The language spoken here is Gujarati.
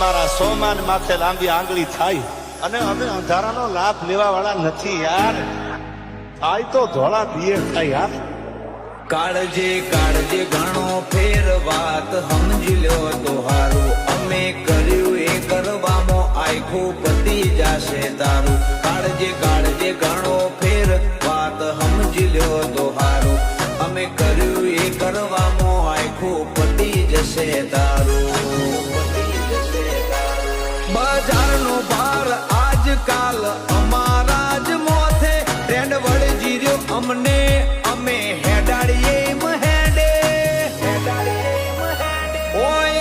અમારા સોમાન માથે લાંબી આંગળી થાય અને અમે અંધારાનો લાભ લેવા વાળા નથી યાર. થાય તો ધોળા દિયે થાય યાર. કાળજે કાળજે ઘણો ફેર વાત સમજી લ્યો તો હારું. અમે કર્યું એ કરવામાં આખું પતી જશે તારું. કાળજે કાળજે ઘણો ફેર વાત સમજી લ્યો તો હારું. અમે કર્યું એ કરવામાં આખું પતી જશે તારું. બજારનો ભાર આજકાલ